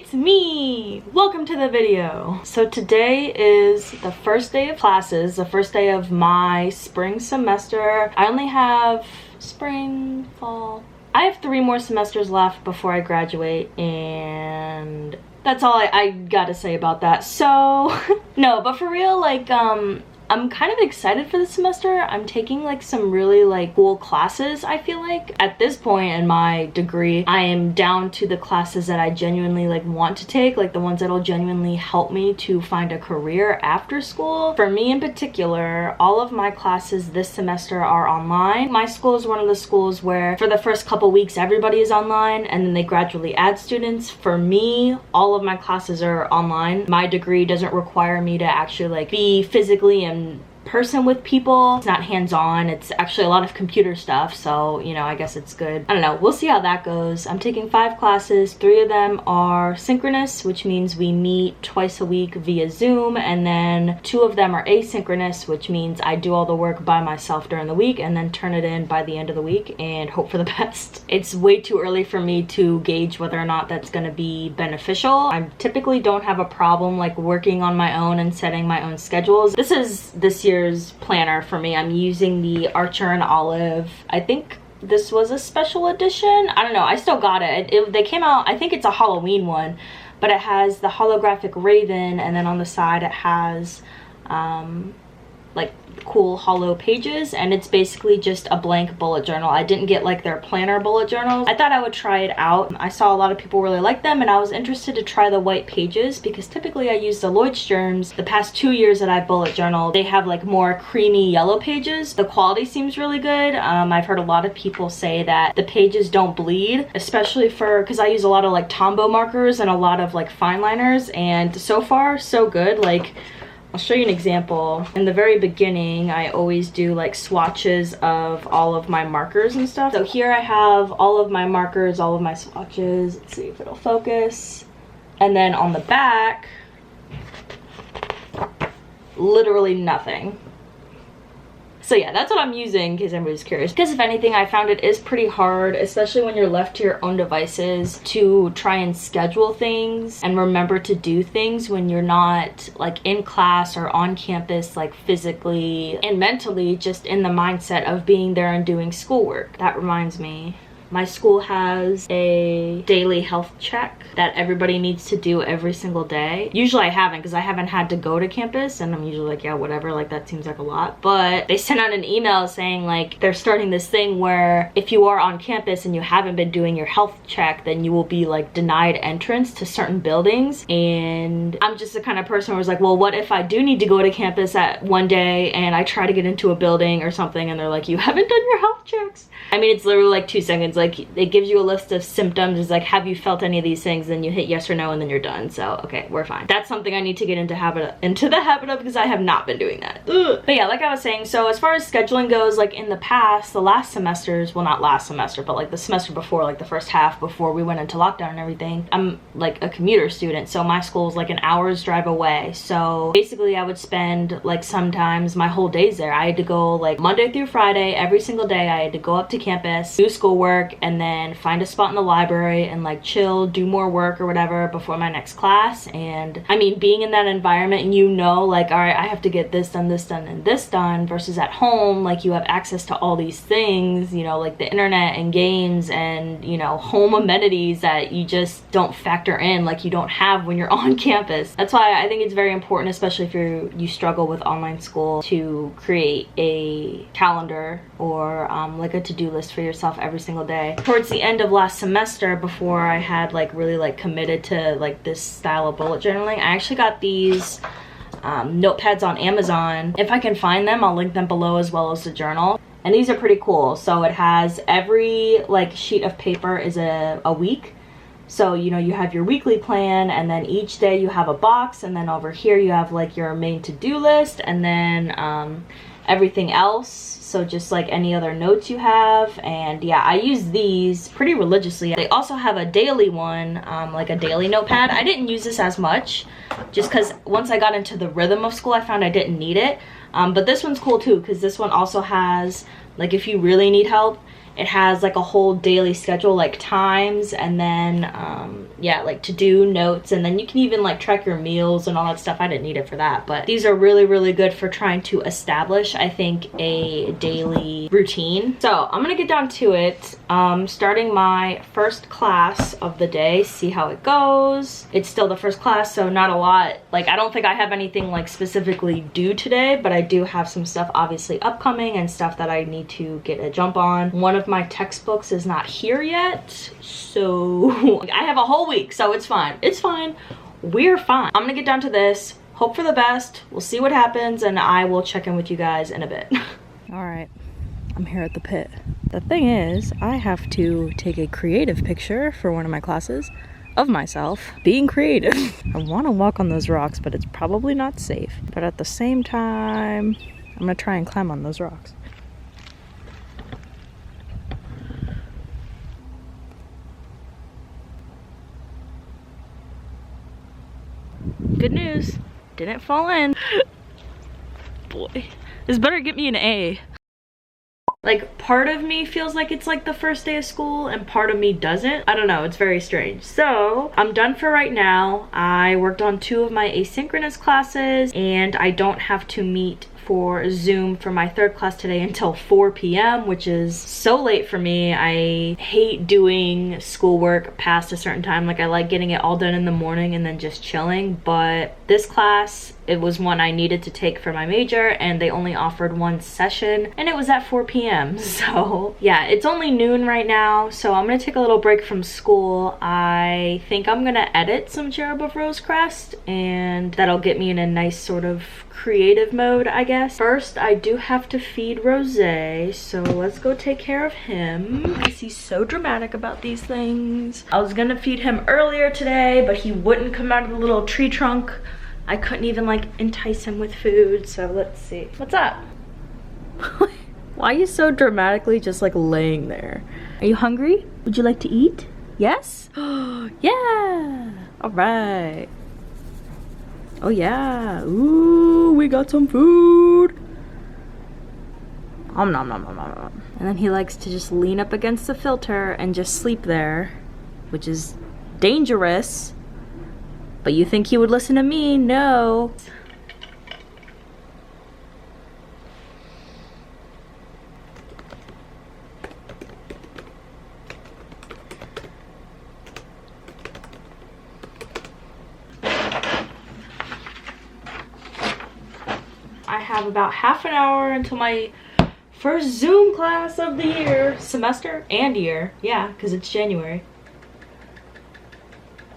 it's me! Welcome to the video. So today is the first day of classes, the first day of my spring semester. I only have spring, fall. I have 3 more semesters left before I graduate, and that's all I gotta say about that. So, no, but for real, like, I'm kind of excited for the semester. I'm taking like some really like cool classes. I feel like at this point in my degree, I am down to the classes that I genuinely like want to take, like the ones that'll genuinely help me to find a career after school. For me in particular, all of my classes this semester are online. My school is one of the schools where for the first couple weeks everybody is online and then they gradually add students. For me, all of my classes are online. My degree doesn't require me to actually like be physically in person with people. It's not hands-on, it's actually a lot of computer stuff, so you know, I guess it's good. I don't know, we'll see how that goes. I'm taking 5 classes. 3 of them are synchronous, which means we meet twice a week via Zoom, and then 2 of them are asynchronous, which means I do all the work by myself during the week and then turn it in by the end of the week and hope for the best. It's way too early for me to gauge whether or not that's going to be beneficial. I typically don't have a problem like working on my own and setting my own schedules. This is this year's planner for me. I'm using the Archer and Olive. I think this was a special edition. I don't know, I still got it. They came out, I think it's a Halloween one, but it has the holographic raven, and then on the side it has like cool hollow pages, and it's basically just a blank bullet journal. I didn't get like their planner bullet journals. I thought I would try it out. I saw a lot of people really like them, and I was interested to try the white pages because typically I use the Lloydsterms. The past 2 years that I've bullet journaled, they have like more creamy yellow pages. The quality seems really good. I've heard a lot of people say that the pages don't bleed, especially because I use a lot of like Tombow markers and a lot of like fine liners, and so far so good. Like, I'll show you an example. In the very beginning, I always do like swatches of all of my markers and stuff. So here I have all of my markers, all of my swatches. Let's see if it'll focus. And then on the back, literally nothing. So yeah, that's what I'm using in case anybody's curious. Because if anything, I found it is pretty hard, especially when you're left to your own devices, to try and schedule things and remember to do things when you're not like in class or on campus, like physically and mentally, just in the mindset of being there and doing schoolwork. That reminds me, my school has a daily health check that everybody needs to do every single day. Usually I haven't, because I haven't had to go to campus, and I'm usually like, yeah, whatever, like that seems like a lot. But they sent out an email saying like they're starting this thing where if you are on campus and you haven't been doing your health check, then you will be like denied entrance to certain buildings. And I'm just the kind of person who was like, well, what if I do need to go to campus at one day and I try to get into a building or something and they're like, you haven't done your health checks? I mean, it's literally like 2 seconds. Like, it gives you a list of symptoms. It's like, have you felt any of these things? Then you hit yes or no, and then you're done. So, okay, we're fine. That's something I need to get into the habit of, because I have not been doing that. Ugh. But yeah, like I was saying, so as far as scheduling goes, like in the past, the last semesters, well, not last semester, but like the semester before, like the first half before we went into lockdown and everything, I'm like a commuter student. So my school is like an hour's drive away. So basically I would spend like sometimes my whole days there. I had to go like Monday through Friday, every single day. I had to go up to campus, do schoolwork, and then find a spot in the library and like chill, do more work or whatever before my next class. And I mean, being in that environment, and you know, like, all right, I have to get this done, and this done, versus at home, like you have access to all these things, you know, like the internet and games and, you know, home amenities that you just don't factor in, like you don't have when you're on campus. That's why I think it's very important, especially if you struggle with online school, to create a calendar or like a to-do list for yourself every single day. Towards the end of last semester, before I had like really like committed to like this style of bullet journaling, I actually got these notepads on Amazon. If I can find them, I'll link them below, as well as the journal. And these are pretty cool. So it has every like sheet of paper is a week. So, you know, you have your weekly plan, and then each day you have a box, and then over here you have like your main to-do list, and then everything else. So just like any other notes you have. And yeah, I use these pretty religiously. They also have a daily one, like a daily notepad. I didn't use this as much just because once I got into the rhythm of school, I found I didn't need it. But this one's cool too, because this one also has like if you really need help, it has like a whole daily schedule, like times, and then yeah, like to do notes, and then you can even like track your meals and all that stuff. I didn't need it for that, but these are really, really good for trying to establish, I think, a daily routine. So I'm gonna get down to it. Starting my first class of the day, see how it goes. It's still the first class, so not a lot. Like, I don't think I have anything like specifically due today, but I do have some stuff obviously upcoming and stuff that I need to get a jump on. One of my textbooks is not here yet, so I have a whole week, so it's fine. It's fine. We're fine. I'm gonna get down to this, hope for the best. We'll see what happens, and I will check in with you guys in a bit. All right, I'm here at the pit. The thing is, I have to take a creative picture for one of my classes of myself being creative. I want to walk on those rocks, but it's probably not safe. But at the same time, I'm gonna try and climb on those rocks. Good news, didn't fall in. Boy, this better get me an A. Like, part of me feels like it's like the first day of school and part of me doesn't. I don't know, it's very strange. So I'm done for right now. I worked on 2 of my asynchronous classes, and I don't have to meet for Zoom for my 3rd class today until 4 p.m., which is so late for me. I hate doing schoolwork past a certain time. Like, I like getting it all done in the morning and then just chilling. But this class, it was one I needed to take for my major, and they only offered 1 session, and it was at 4 p.m. So yeah, it's only noon right now, so I'm gonna take a little break from school. I think I'm gonna edit some Cherub of Rosecrest, and that'll get me in a nice sort of creative mode, I guess. First, I do have to feed Rose, so let's go take care of him. He's so dramatic about these things. I was gonna feed him earlier today, but he wouldn't come out of the little tree trunk. I couldn't even like entice him with food, so let's see. What's up? Why are you so dramatically just like laying there? Are you hungry? Would you like to eat? Yes? Yeah! All right. Oh yeah, ooh, we got some food. Nom nom nom nom nom. And then he likes to just lean up against the filter and just sleep there, which is dangerous. But you think he would listen to me? No. I have about half an hour until my first Zoom class of the year, semester and year. Yeah, because it's January.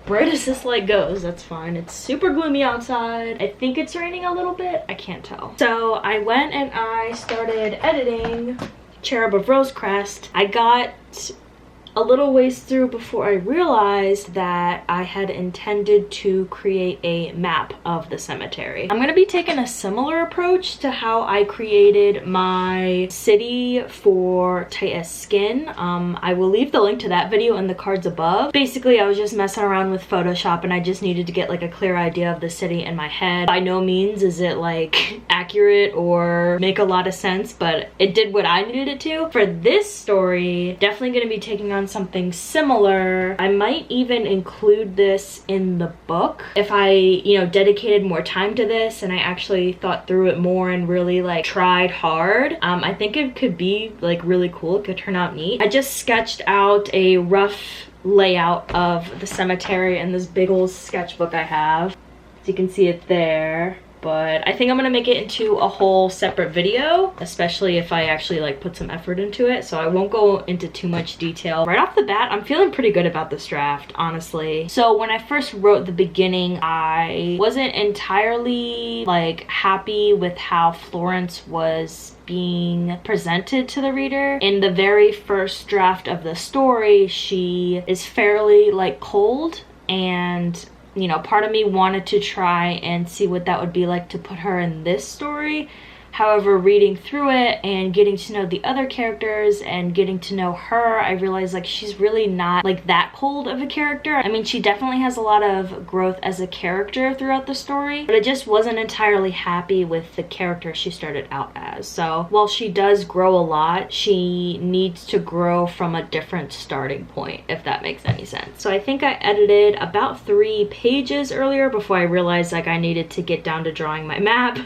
Right as this light goes, that's fine. It's super gloomy outside. I think it's raining a little bit. I can't tell. So I went and I started editing Cherub of Rosecrest. I got a little ways through before I realized that I had intended to create a map of the cemetery. I'm gonna be taking a similar approach to how I created my city for Tight as Skin. I will leave the link to that video in the cards above. Basically, I was just messing around with Photoshop and I just needed to get like a clear idea of the city in my head. By no means is it like accurate or make a lot of sense, but it did what I needed it to. For this story, definitely gonna be taking on something similar. I might even include this in the book if I, you know, dedicated more time to this and I actually thought through it more and really like tried hard. I think it could be like really cool. It could turn out neat. I just sketched out a rough layout of the cemetery in this big old sketchbook I have. So you can see it there. But I think I'm gonna make it into a whole separate video, especially if I actually like put some effort into it. So I won't go into too much detail. Right off the bat, I'm feeling pretty good about this draft, honestly. So when I first wrote the beginning, I wasn't entirely like happy with how Florence was being presented to the reader. In the very first draft of the story, she is fairly like cold, and you know, part of me wanted to try and see what that would be like to put her in this story, However, reading through it and getting to know the other characters and getting to know her, I realized like she's really not like that cold of a character. I mean, she definitely has a lot of growth as a character throughout the story, but I just wasn't entirely happy with the character she started out as. So while she does grow a lot, she needs to grow from a different starting point, if that makes any sense. So I think I edited about 3 pages earlier before I realized like I needed to get down to drawing my map.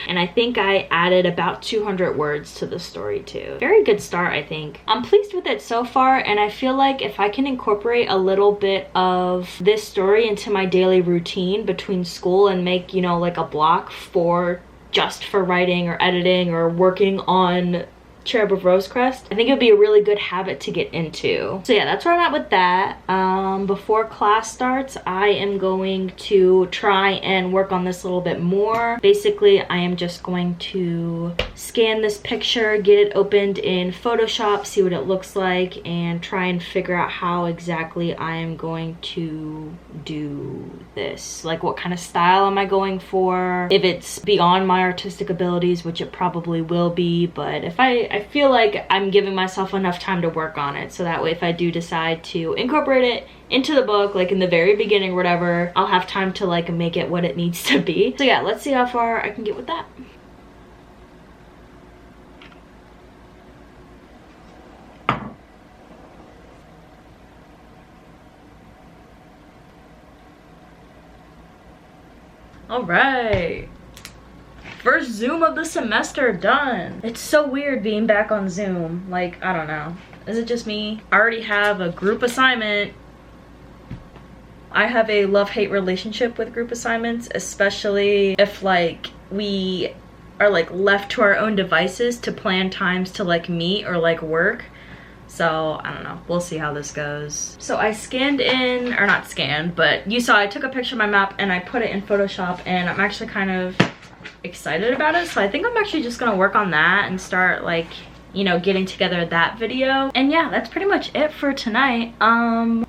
And I think I added about 200 words to the story too. Very good start, I think. I'm pleased with it so far, and I feel like if I can incorporate a little bit of this story into my daily routine between school and make, you know, like a block for just for writing or editing or working on Cherub of Rosecrest, I think it would be a really good habit to get into. So yeah, that's where I'm at with that. Before class starts, I am going to try and work on this a little bit more. Basically, I am just going to scan this picture, get it opened in Photoshop, see what it looks like, and try and figure out how exactly I am going to do this. Like, what kind of style am I going for? If it's beyond my artistic abilities, which it probably will be, but if I feel like I'm giving myself enough time to work on it, so that way if I do decide to incorporate it into the book, like in the very beginning or whatever, I'll have time to like make it what it needs to be. So yeah, let's see how far I can get with that. All right. First Zoom of the semester done. It's so weird being back on Zoom. Like, I don't know. Is it just me? I already have a group assignment. I have a love-hate relationship with group assignments, especially if like we are like left to our own devices to plan times to like meet or like work. So I don't know, we'll see how this goes. So I scanned in, or not scanned, but you saw I took a picture of my map and I put it in Photoshop, and I'm actually kind of excited about it. So I think I'm actually just gonna work on that and start like, you know, getting together that video. And yeah, that's pretty much it for tonight.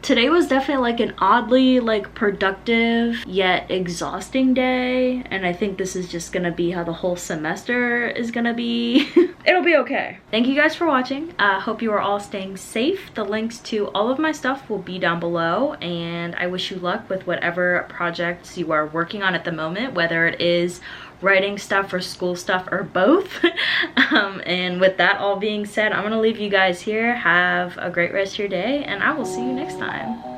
Today was definitely like an oddly like productive yet exhausting day, and I think this is just gonna be how the whole semester is gonna be. It'll be okay. Thank you guys for watching. Hope you are all staying safe. The links to all of my stuff will be down below, and I wish you luck with whatever projects you are working on at the moment, whether it is writing stuff or school stuff or both. And with that all being said, I'm gonna leave you guys here. Have a great rest of your day, and I will see you next time.